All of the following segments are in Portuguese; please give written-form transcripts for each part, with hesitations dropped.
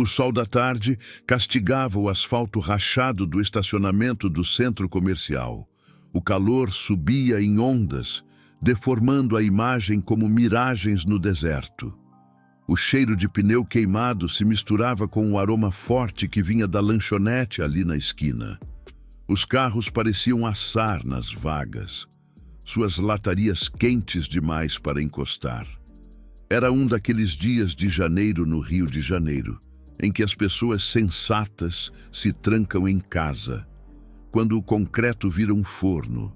O sol da tarde castigava o asfalto rachado do estacionamento do centro comercial. O calor subia em ondas, deformando a imagem como miragens no deserto. O cheiro de pneu queimado se misturava com o aroma forte que vinha da lanchonete ali na esquina. Os carros pareciam assar nas vagas, suas latarias quentes demais para encostar. Era um daqueles dias de janeiro no Rio de Janeiro, em que as pessoas sensatas se trancam em casa, quando o concreto vira um forno.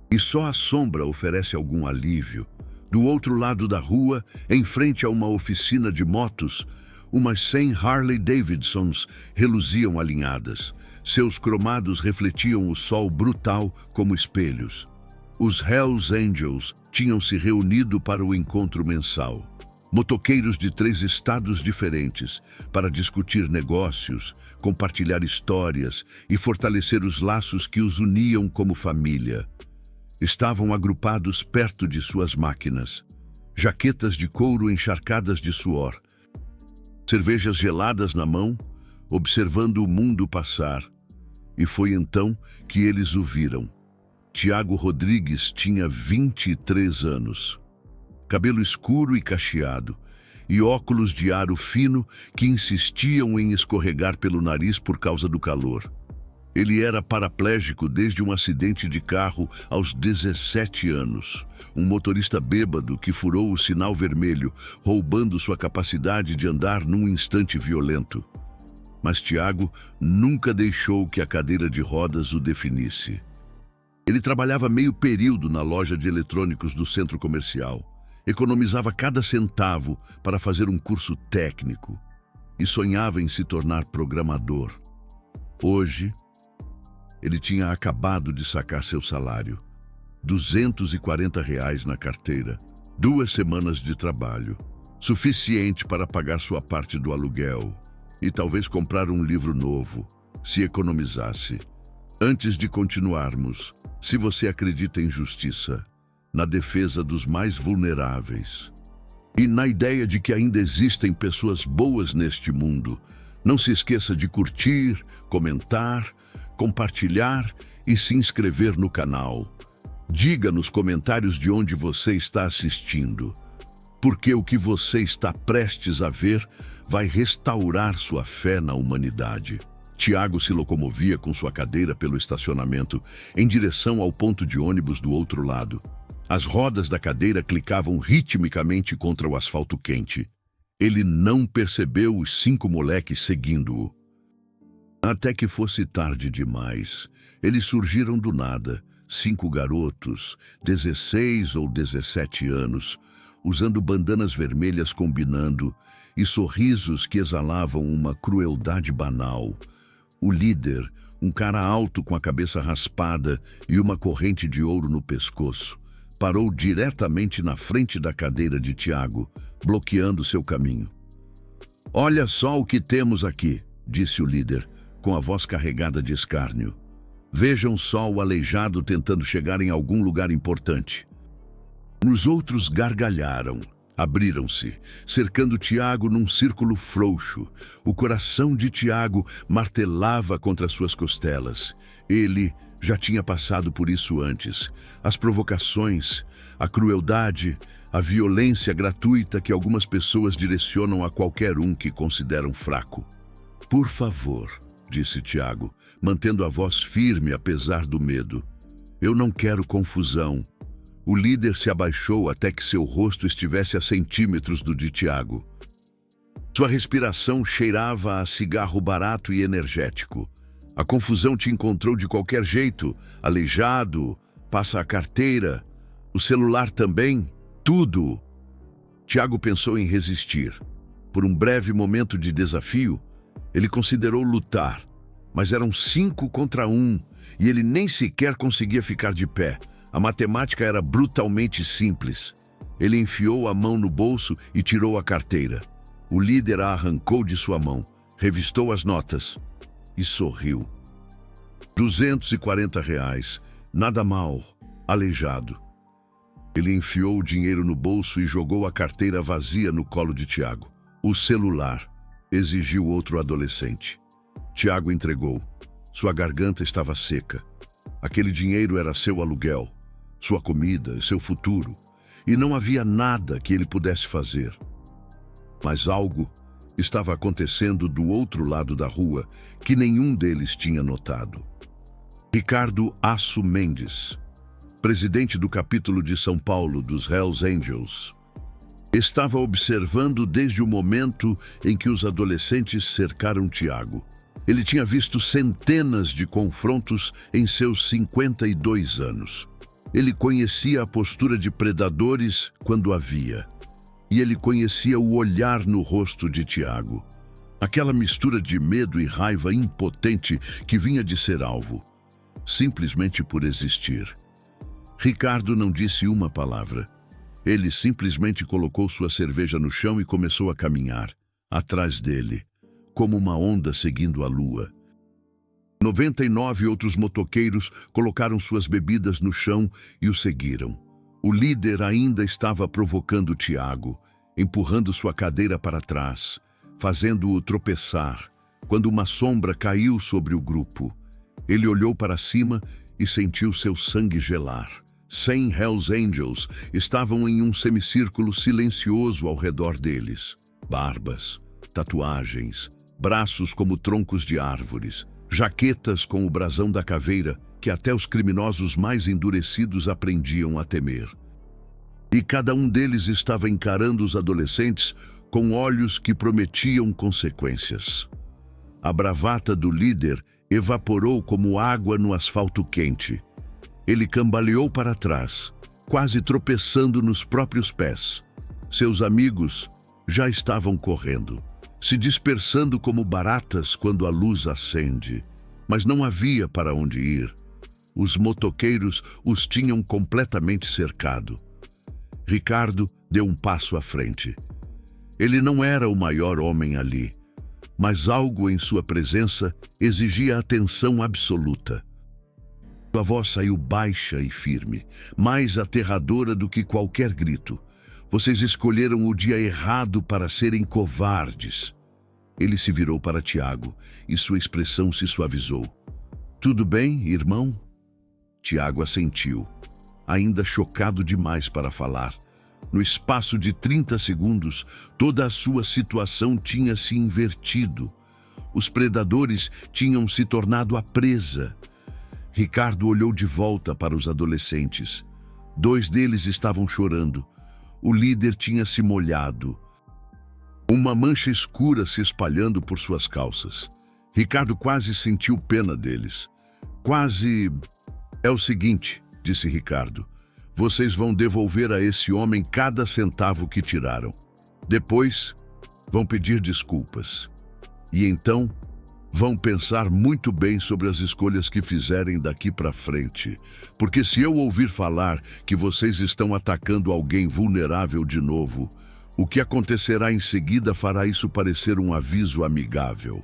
E só a sombra oferece algum alívio. Do outro lado da rua, em frente a uma oficina de motos, umas 100 Harley Davidsons reluziam alinhadas. Seus cromados refletiam o sol brutal como espelhos. Os Hells Angels tinham se reunido para o encontro mensal. Motoqueiros de 3 estados diferentes, para discutir negócios, compartilhar histórias e fortalecer os laços que os uniam como família. Estavam agrupados perto de suas máquinas, jaquetas de couro encharcadas de suor, cervejas geladas na mão, observando o mundo passar. E foi então que eles o viram. Tiago Rodrigues tinha 23 anos. Cabelo escuro e cacheado, e óculos de aro fino que insistiam em escorregar pelo nariz por causa do calor. Ele era paraplégico desde um acidente de carro aos 17 anos. Um motorista bêbado que furou o sinal vermelho, roubando sua capacidade de andar num instante violento. Mas Tiago nunca deixou que a cadeira de rodas o definisse. Ele trabalhava meio período na loja de eletrônicos do centro comercial. Economizava cada centavo para fazer um curso técnico e sonhava em se tornar programador. Hoje, ele tinha acabado de sacar seu salário, R$ 240 na carteira, 2 semanas de trabalho, suficiente para pagar sua parte do aluguel e talvez comprar um livro novo, se economizasse. Antes de continuarmos, se você acredita em justiça, na defesa dos mais vulneráveis e na ideia de que ainda existem pessoas boas neste mundo, não se esqueça de curtir, comentar, compartilhar e se inscrever no canal. Diga nos comentários de onde você está assistindo, porque o que você está prestes a ver vai restaurar sua fé na humanidade. Tiago se locomovia com sua cadeira pelo estacionamento em direção ao ponto de ônibus do outro lado. As rodas da cadeira clicavam ritmicamente contra o asfalto quente. Ele não percebeu os 5 moleques seguindo-o. Até que fosse tarde demais, eles surgiram do nada, 5 garotos, 16 ou 17 anos, usando bandanas vermelhas combinando e sorrisos que exalavam uma crueldade banal. O líder, um cara alto com a cabeça raspada e uma corrente de ouro no pescoço, parou diretamente na frente da cadeira de Tiago, bloqueando seu caminho. "Olha só o que temos aqui", disse o líder, com a voz carregada de escárnio. "Vejam só o aleijado tentando chegar em algum lugar importante." Os outros gargalharam, abriram-se, cercando Tiago num círculo frouxo. O coração de Tiago martelava contra suas costelas. Ele já tinha passado por isso antes. As provocações, a crueldade, a violência gratuita que algumas pessoas direcionam a qualquer um que consideram fraco. "Por favor", disse Tiago, mantendo a voz firme apesar do medo. "Eu não quero confusão." O líder se abaixou até que seu rosto estivesse a centímetros do de Tiago. Sua respiração cheirava a cigarro barato e energético. "A confusão te encontrou de qualquer jeito, aleijado, passa a carteira, o celular também, tudo." Tiago pensou em resistir. Por um breve momento de desafio, ele considerou lutar, mas eram 5 contra 1 e ele nem sequer conseguia ficar de pé. A matemática era brutalmente simples. Ele enfiou a mão no bolso e tirou a carteira. O líder a arrancou de sua mão, revistou as notas e sorriu. R$ 240, nada mal, aleijado. Ele enfiou o dinheiro no bolso e jogou a carteira vazia no colo de Tiago. O celular. exigiu outro adolescente. Tiago entregou. Sua garganta estava seca. Aquele dinheiro era seu aluguel, sua comida e seu futuro, e não havia nada que ele pudesse fazer. Mas algo estava acontecendo do outro lado da rua que nenhum deles tinha notado. Ricardo Aço Mendes, presidente do capítulo de São Paulo dos Hells Angels, estava observando desde o momento em que os adolescentes cercaram Tiago. Ele tinha visto centenas de confrontos em seus 52 anos. Ele conhecia a postura de predadores quando havia. E ele conhecia o olhar no rosto de Tiago. Aquela mistura de medo e raiva impotente que vinha de ser alvo, simplesmente por existir. Ricardo não disse uma palavra. Ele simplesmente colocou sua cerveja no chão e começou a caminhar, atrás dele, como uma onda seguindo a lua. 99 outros motoqueiros colocaram suas bebidas no chão e o seguiram. O líder ainda estava provocando Tiago, empurrando sua cadeira para trás, fazendo-o tropeçar, quando uma sombra caiu sobre o grupo. Ele olhou para cima e sentiu seu sangue gelar. 100 Hells Angels estavam em um semicírculo silencioso ao redor deles. Barbas, tatuagens, braços como troncos de árvores, jaquetas com o brasão da caveira que até os criminosos mais endurecidos aprendiam a temer. E cada um deles estava encarando os adolescentes com olhos que prometiam consequências. A bravata do líder evaporou como água no asfalto quente. Ele cambaleou para trás, quase tropeçando nos próprios pés. Seus amigos já estavam correndo, se dispersando como baratas quando a luz acende. Mas não havia para onde ir. Os motoqueiros os tinham completamente cercado. Ricardo deu um passo à frente. Ele não era o maior homem ali, mas algo em sua presença exigia atenção absoluta. Sua voz saiu baixa e firme, mais aterradora do que qualquer grito. Vocês escolheram o dia errado para serem covardes. Ele se virou para Tiago e sua expressão se suavizou. Tudo bem, irmão? Tiago assentiu, ainda chocado demais para falar. No espaço de 30 segundos, toda a sua situação tinha se invertido. Os predadores tinham se tornado a presa. Ricardo olhou de volta para os adolescentes. 2 deles estavam chorando. O líder tinha se molhado. Uma mancha escura se espalhando por suas calças. Ricardo quase sentiu pena deles. É o seguinte, disse Ricardo. Vocês vão devolver a esse homem cada centavo que tiraram. Depois, vão pedir desculpas. E então, vão pensar muito bem sobre as escolhas que fizerem daqui para frente. Porque se eu ouvir falar que vocês estão atacando alguém vulnerável de novo, o que acontecerá em seguida fará isso parecer um aviso amigável.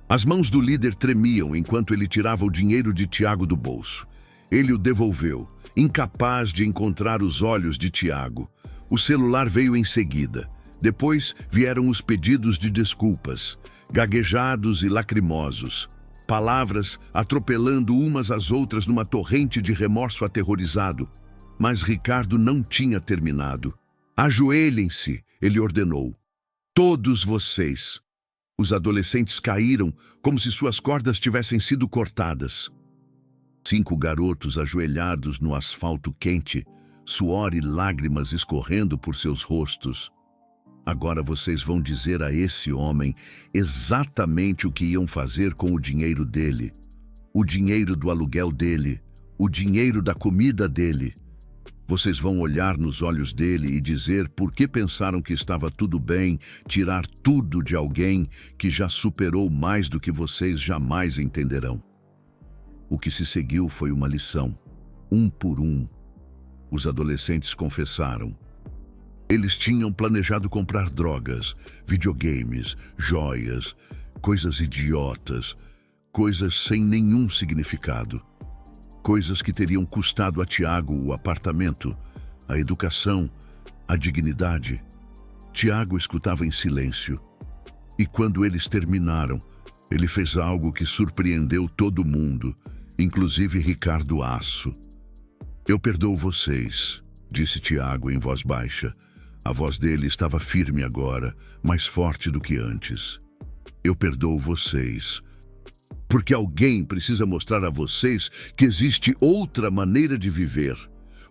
As mãos do líder tremiam enquanto ele tirava o dinheiro de Tiago do bolso. Ele o devolveu, incapaz de encontrar os olhos de Tiago. O celular veio em seguida. Depois vieram os pedidos de desculpas, gaguejados e lacrimosos. Palavras atropelando umas às outras numa torrente de remorso aterrorizado. Mas Ricardo não tinha terminado. Ajoelhem-se, ele ordenou. Todos vocês. Os adolescentes caíram como se suas cordas tivessem sido cortadas. 5 garotos ajoelhados no asfalto quente, suor e lágrimas escorrendo por seus rostos. Agora vocês vão dizer a esse homem exatamente o que iam fazer com o dinheiro dele, o dinheiro do aluguel dele, o dinheiro da comida dele. Vocês vão olhar nos olhos dele e dizer por que pensaram que estava tudo bem tirar tudo de alguém que já superou mais do que vocês jamais entenderão. O que se seguiu foi uma lição, um por um. Os adolescentes confessaram. Eles tinham planejado comprar drogas, videogames, joias, coisas idiotas, coisas sem nenhum significado. Coisas que teriam custado a Tiago o apartamento, a educação, a dignidade. Tiago escutava em silêncio. E quando eles terminaram, ele fez algo que surpreendeu todo mundo, inclusive Ricardo Aço. Eu perdoo vocês, disse Tiago em voz baixa. A voz dele estava firme agora, mais forte do que antes. Eu perdoo vocês, porque alguém precisa mostrar a vocês que existe outra maneira de viver.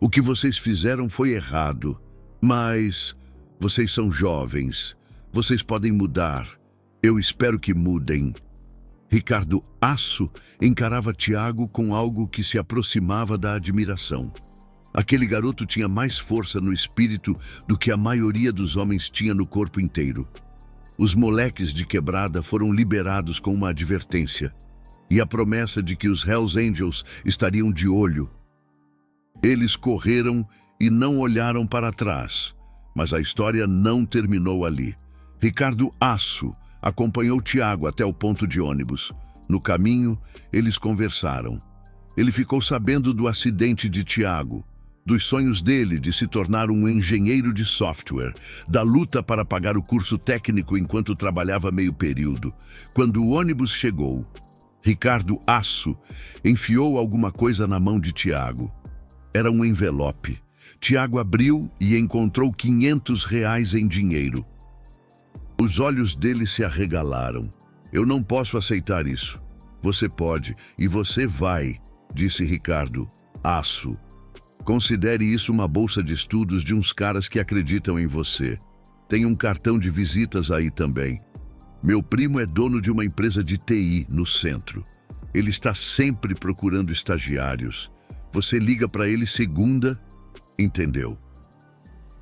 O que vocês fizeram foi errado, mas vocês são jovens, vocês podem mudar. Eu espero que mudem. Ricardo Aço encarava Tiago com algo que se aproximava da admiração. Aquele garoto tinha mais força no espírito do que a maioria dos homens tinha no corpo inteiro. Os moleques de quebrada foram liberados com uma advertência e a promessa de que os Hells Angels estariam de olho. Eles correram e não olharam para trás, mas a história não terminou ali. Ricardo Aço acompanhou Tiago até o ponto de ônibus. No caminho, eles conversaram. Ele ficou sabendo do acidente de Tiago, dos sonhos dele de se tornar um engenheiro de software, da luta para pagar o curso técnico enquanto trabalhava meio período. Quando o ônibus chegou, Ricardo Aço enfiou alguma coisa na mão de Tiago. Era um envelope. Tiago abriu e encontrou R$ 500 em dinheiro. Os olhos dele se arregalaram. Eu não posso aceitar isso. Você pode e você vai, disse Ricardo Aço. Considere isso uma bolsa de estudos de uns caras que acreditam em você. Tem um cartão de visitas aí também. Meu primo é dono de uma empresa de TI no centro. Ele está sempre procurando estagiários. Você liga para ele segunda, entendeu?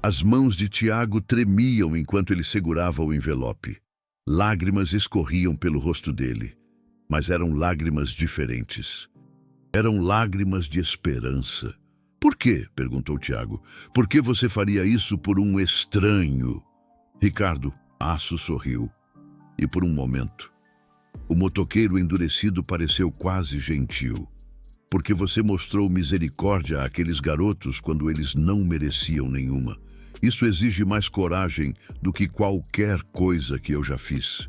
As mãos de Tiago tremiam enquanto ele segurava o envelope. Lágrimas escorriam pelo rosto dele, mas eram lágrimas diferentes. Eram lágrimas de esperança. Por quê? Perguntou Tiago. Por que você faria isso por um estranho? Ricardo Aço sorriu. E por um momento, o motoqueiro endurecido pareceu quase gentil. Porque você mostrou misericórdia àqueles garotos quando eles não mereciam nenhuma. Isso exige mais coragem do que qualquer coisa que eu já fiz.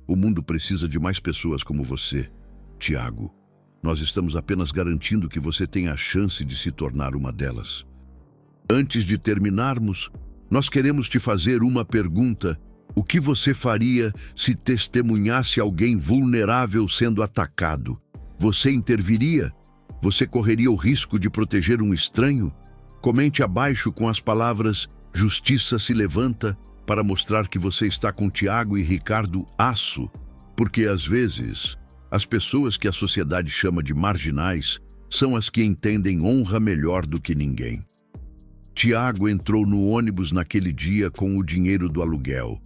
O mundo precisa de mais pessoas como você, Tiago. Nós estamos apenas garantindo que você tenha a chance de se tornar uma delas. Antes de terminarmos, nós queremos te fazer uma pergunta. O que você faria se testemunhasse alguém vulnerável sendo atacado? Você interviria? Você correria o risco de proteger um estranho? Comente abaixo com as palavras "Justiça se levanta" para mostrar que você está com Tiago e Ricardo Aço, porque às vezes as pessoas que a sociedade chama de marginais são as que entendem honra melhor do que ninguém. Tiago entrou no ônibus naquele dia com o dinheiro do aluguel,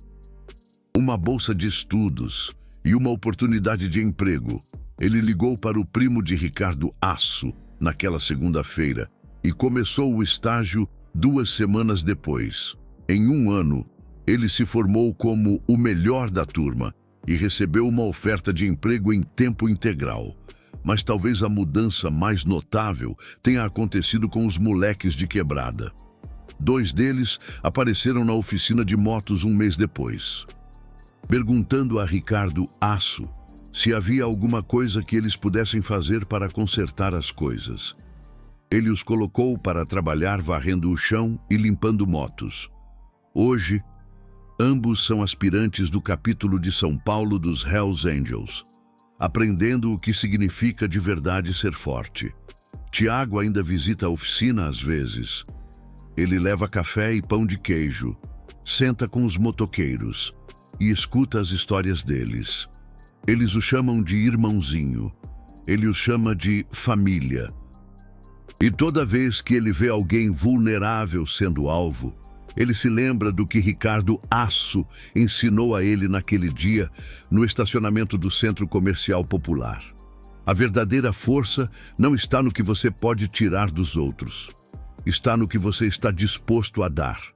uma bolsa de estudos e uma oportunidade de emprego. Ele ligou para o primo de Ricardo Aço naquela segunda-feira e começou o estágio 2 semanas depois. Em 1 ano, ele se formou como o melhor da turma e recebeu uma oferta de emprego em tempo integral. Mas talvez a mudança mais notável tenha acontecido com os moleques de quebrada. 2 deles apareceram na oficina de motos 1 mês depois, perguntando a Ricardo Aço se havia alguma coisa que eles pudessem fazer para consertar as coisas. Ele os colocou para trabalhar varrendo o chão e limpando motos. Hoje, ambos são aspirantes do capítulo de São Paulo dos Hells Angels, aprendendo o que significa de verdade ser forte. Tiago ainda visita a oficina às vezes. Ele leva café e pão de queijo, senta com os motoqueiros e escuta as histórias deles. Eles o chamam de irmãozinho. Ele os chama de família. E toda vez que ele vê alguém vulnerável sendo alvo, ele se lembra do que Ricardo Aço ensinou a ele naquele dia no estacionamento do Centro Comercial Popular. A verdadeira força não está no que você pode tirar dos outros. Está no que você está disposto a dar.